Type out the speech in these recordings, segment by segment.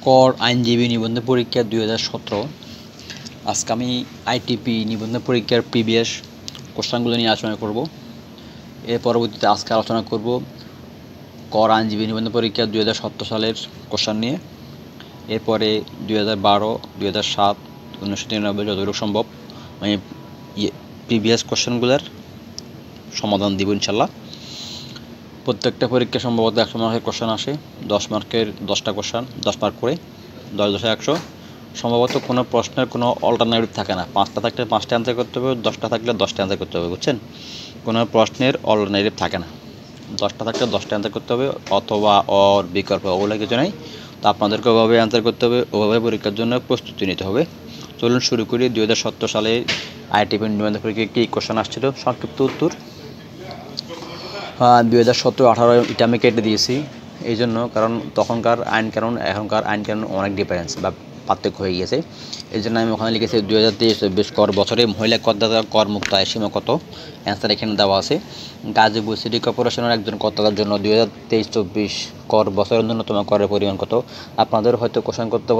কর আইনজীবী নিবন্ধন পরীক্ষা 2017। আজকে আমি আইটিপি নিবন্ধন পরীক্ষার প্রিভিয়াস কোশ্চেনগুলো নিয়ে আলোচনা করব। এর পরবর্তীতে আজকে আলোচনা করব কর আইনজীবী নিবন্ধন পরীক্ষা 2017 সালের কোশ্চেন নিয়ে। এরপরে 2012, 2007, 1993 যতটুকু সম্ভব আমি প্রিভিয়াস কোশ্চেনগুলোর সমাধান দিব ইনশাল্লাহ। প্রত্যেকটা পরীক্ষা সম্ভবত 100 মার্কের কোশ্চেন আসে, 10 মার্কের 10টা কোশ্চেন, 10 মার্ক করে 10×100। সম্ভবত কোনো প্রশ্নের কোনো অল্টারনেটিভ থাকে না, 5টা থাকলে 5টা অ্যান্সার করতে হবে, 10টা থাকলে 10টা অ্যান্সার করতে হবে, বুঝছেন? কোনো প্রশ্নের অল্টারনেটিভ থাকে না, 10টা থাকলে 10টা অ্যান্সার করতে হবে, অথবা অর বিকল্প ওগুলো কিছু নেই। তো আপনাদেরকে ওভাবে অ্যান্সার করতে হবে, ওভাবে পরীক্ষার জন্য প্রস্তুতি নিতে হবে। চলুন শুরু করি। 2017 সালে আইটিপি নিবন্ধন পরীক্ষায় কী কোশ্চেন আসছিল, সংক্ষিপ্ত উত্তর। 2017-18 এটা আমি কেটে দিয়েছি এই জন্য, কারণ তখনকার আইন কানুন এখনকার আইন কানুন অনেক ডিফারেন্স বা পার্থক্য হয়ে গেছে। এই জন্য আমি ওখানে লিখেছি 2023-24 কর বছরে মহিলা করদাতা কর মুক্ত আয়ের সীমা কত, অ্যান্সার এখানে দেওয়া আছে। গাজীপুর সিটি কর্পোরেশনের একজন করদাতার জন্য 2023-24 কর বছরের ন্যূনতম করের পরিমাণ কত। আপনাদের হয়তো কোশ্চেন করতে,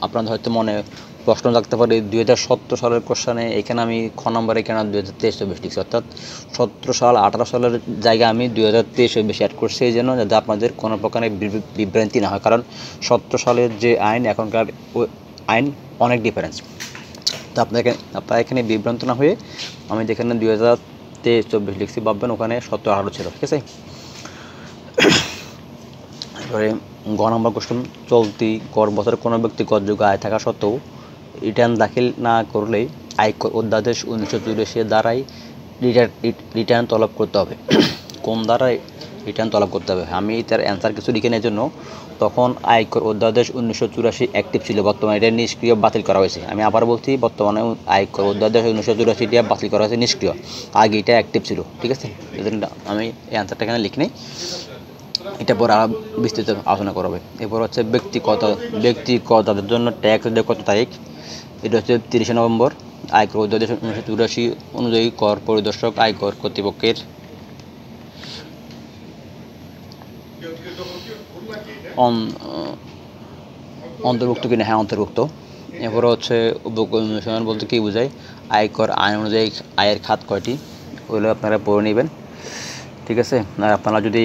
আপনাদের হয়তো মনে প্রশ্ন থাকতে পারে 2017 সালের কোশ্চেনে এখানে আমি খ নম্বরে কেন 2023-24 লিখছি, অর্থাৎ 17 সাল 18 সালের জায়গায় আমি 2023-24 অ্যাড করছি, এই জন্য যাতে আপনাদের কোনো প্রকারের বিভ্রান্তি না হয়, কারণ 17 সালের যে আইন এখনকার আইন অনেক ডিফারেন্স। তো আপনারা এখানে বিভ্রান্ত না হয়ে আমি যেখানে 2023-24 লিখছি ভাববেন ওখানে 17-18 ছিল, ঠিক আছে। এবারে গ নম্বর কোশ্চেন, চলতি কর বছরে কোনো ব্যক্তি করযোগ্য আয় থাকা সত্ত্বেও রিটার্ন দাখিল না করলে আয়কর অধ্যাদেশ 1984 দ্বারাই রিটার্ন তলব করতে হবে। কোন দ্বারাই রিটার্ন তলব করতে হবে? আমি তার অ্যান্সার কিছু লিখে নেওয়ার জন্য, তখন আয়কর অধ্যাদেশ 1984 অ্যাক্টিভ ছিল, বর্তমানে এটা নিষ্ক্রিয় বাতিল করা হয়েছে। আমি আবার বলছি, বর্তমানে আয়কর অধ্যাদেশ 1984 বাতিল করা হয়েছে, নিষ্ক্রিয়। আগে এটা অ্যাক্টিভ ছিল, ঠিক আছে। এই জন্য আমি এই অ্যান্সারটা এখানে লিখি নেই, এটা পরে আরও বিস্তৃত আলোচনা করা হবে। এরপর হচ্ছে ব্যক্তি করদাতাদের জন্য ট্যাক্স দেয় কত তারিখ, এটা হচ্ছে 30 নভেম্বর। আয়কর অধ্যাদেশ 1984 অনুযায়ী কর পরিদর্শক আয়কর কর্তৃপক্ষের অন্তর্ভুক্ত কিনা, হ্যাঁ অন্তর্ভুক্ত। এরপরে হচ্ছে উপকমিশন বলতে কী বোঝায়, আয়কর আইন অনুযায়ী আয়ের খাত কয়টি, ওগুলো আপনারা পড়ে নেবেন, ঠিক আছে। আর আপনারা যদি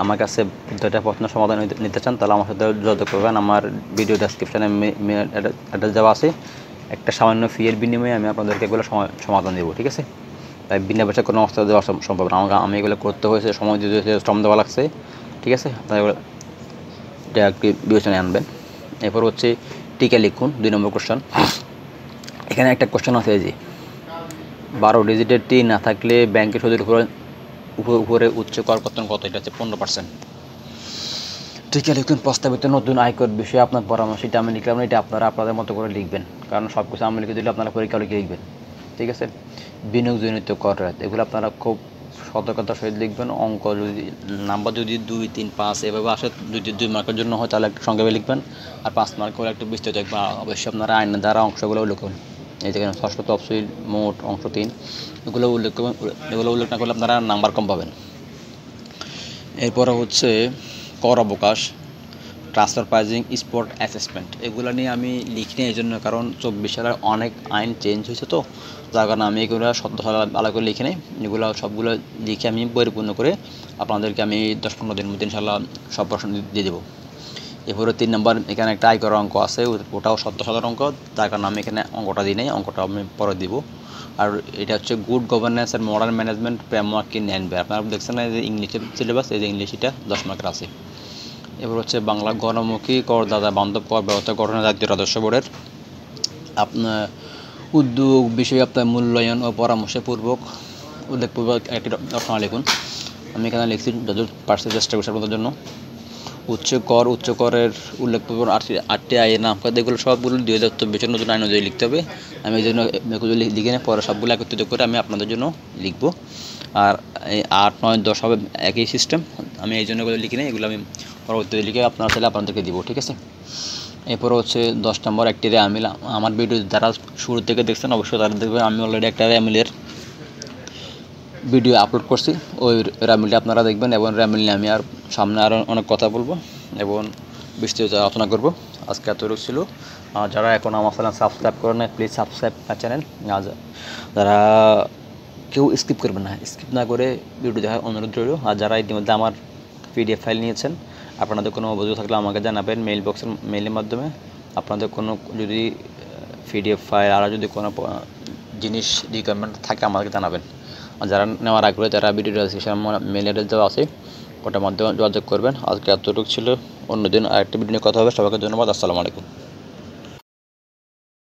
আমার কাছে প্রত্যেকটা প্রশ্নের সমাধান নিতে চান তাহলে আমার সাথে যোগাযোগ করবেন। আমার ভিডিও ডেসক্রিপশানে অ্যাড্রেস দেওয়া আছে। একটা সামান্য ফিয়ের বিনিময়ে আমি আপনাদেরকে এগুলো সমাধান দেবো, ঠিক আছে। তাই বিনা পয়সায় কোনো অবস্থা দেওয়া সম্ভব না। আমি এগুলো করতে হয়েছে, সময় দিতে হয়েছে, শ্রম দেওয়া লাগছে, ঠিক আছে। আপনারা এটা একটি বিবেচনায় আনবেন। এরপর হচ্ছে টিকা লিখুন, 2 নম্বর কোশ্চেন। এখানে একটা কোশ্চেন আছে যে 12 ডিজিটের টি না থাকলে ব্যাংকের সুদের উপরে উচ্চ করকর্তন কত, এটা হচ্ছে 15%। টিকা লিখুন, প্রস্তাবিত নতুন আয়কর বিষয়ে আপনার পরামর্শ। এটা আমি লিখলাম না, এটা আপনারা আপনাদের মতো করে লিখবেন, কারণ সব কিছু আমি লিখে দিলে আপনারা পরীক্ষা লিখে লিখবেন, ঠিক আছে। বিনিয়োগজনিত কর রেট, এগুলো আপনারা খুব সতর্কতার সহিত লিখবেন। অঙ্ক যদি নাম্বার যদি 2, 3, 5 এভাবে আসে, 2 মার্কের জন্য হয় তাহলে একটু সংক্ষেপে লিখবেন, আর 5 মার্ক হলে একটু বিস্তৃত লিখবেন। অবশ্যই আপনারা আইনের দ্বারা অংশগুলো লিখুন। এই দেখেন ষষ্ঠ তফসিল মোট অংশ 3, এগুলো উল্লেখ করবেন। এগুলো উল্লেখ না করলে আপনারা নাম্বার কম পাবেন। এরপরে হচ্ছে কর অবকাশ, ট্রান্সফার প্রাইজিং, স্পট অ্যাসেসমেন্ট, এগুলো নিয়ে আমি লিখিনি এই জন্য, কারণ 24 সালের অনেক আইন চেঞ্জ হয়েছে, তো যার কারণে আমি এগুলো 17 সালে আলাদা করে লিখে নেই। এগুলো সবগুলো লিখে আমি পরিপূর্ণ করে আপনাদেরকে আমি 10-15 দিনের মধ্যে ইনশাল্লাহ সব প্রশ্ন দিয়ে দেবো। এরপরে 3 নম্বর, এখানে একটা আয়কর অঙ্ক আছে, ওটাও 17 সালের অঙ্ক, তার কারণে আমি এখানে অঙ্কটা দিই নাই, অঙ্কটা আমি পরে দিব। আর এটা হচ্ছে good governance and modern management framework in NBR. আপনারা দেখছেন না, যে ইংলিশের সিলেবাস, এই যে ইংলিশ, এটা 10 মার্কের আছে। এবার হচ্ছে বাংলা গণমুখী করদাতা বান্ধব কর ব্যবস্থা গঠনের জাতীয় রাজস্ব বোর্ডের আপনার উদ্যোগ বিষয়ে আপনার মূল্যায়ন ও পরামর্শপূর্বক উল্লেখপূর্বক একটি রচনা লিখুন। আমি এখানে লিখছি যত পারছি চেষ্টা করছি আপনাদের জন্য। উচ্চ করের উল্লেখপূর্বক 8টি আয়ের নাম করে, এগুলো সবগুলো 2024 নতুন আইন অনুযায়ী লিখতে হবে। আমি এই জন্য এগুলো লিখে নিয়ে পরে সবগুলো একত্রিত করে আমি আপনাদের জন্য লিখব। আর এই 8, 9, 10 হবে একই সিস্টেম, আমি এই জন্য এগুলো লিখি নিই, এগুলো আমি পরবর্তীতে লিখে আপনারা চাইলে আপনাদেরকে দিব, ঠিক আছে। এরপর হচ্ছে 10 নম্বর, একটি র্যামিল। আমার ভিডিও যারা শুরু থেকে দেখছেন অবশ্যই তারা দেখবেন, আমি অলরেডি একটা র্যামিলের ভিডিও আপলোড করছি, ওই র্যামিলটা আপনারা দেখবেন। এবং র্যামিল নিয়ে আমি আর সামনে আরও অনেক কথা বলবো এবং বিস্তৃত আলোচনা করব। আজকে এতটুকু ছিল। যারা এখন আমার চ্যানেল সাবস্ক্রাইব করে না, প্লিজ সাবস্ক্রাইব মাই চ্যানেল। যারা কেউ স্কিপ করবেন না, স্কিপ না করে ভিডিও দেখার অনুরোধ রইল। আর যারা ইতিমধ্যে আমার পিডিএফ ফাইল নিয়েছেন, আপনাদের কোনো অভিযোগ থাকলে আমাকে জানাবেন মেইলের মাধ্যমে। আপনাদের কোনো যদি পিডিএফ ফাইল আর যদি কোনো জিনিস রিকোয়ারমেন্ট থাকে আমাকে জানাবেন। আর যারা নেওয়ার আগ্রহী তারা ভিডিও ডেসক্রিপশনে আমার মেল অ্যাড্রেস দেওয়া আছে, ওটার মাধ্যমে যোগাযোগ করবেন। আজকে এতটুকু ছিল, অন্যদিন আরেকটি ভিডিও নিয়ে কথা হবে। সবাইকে ধন্যবাদ। আসসালামু আলাইকুম।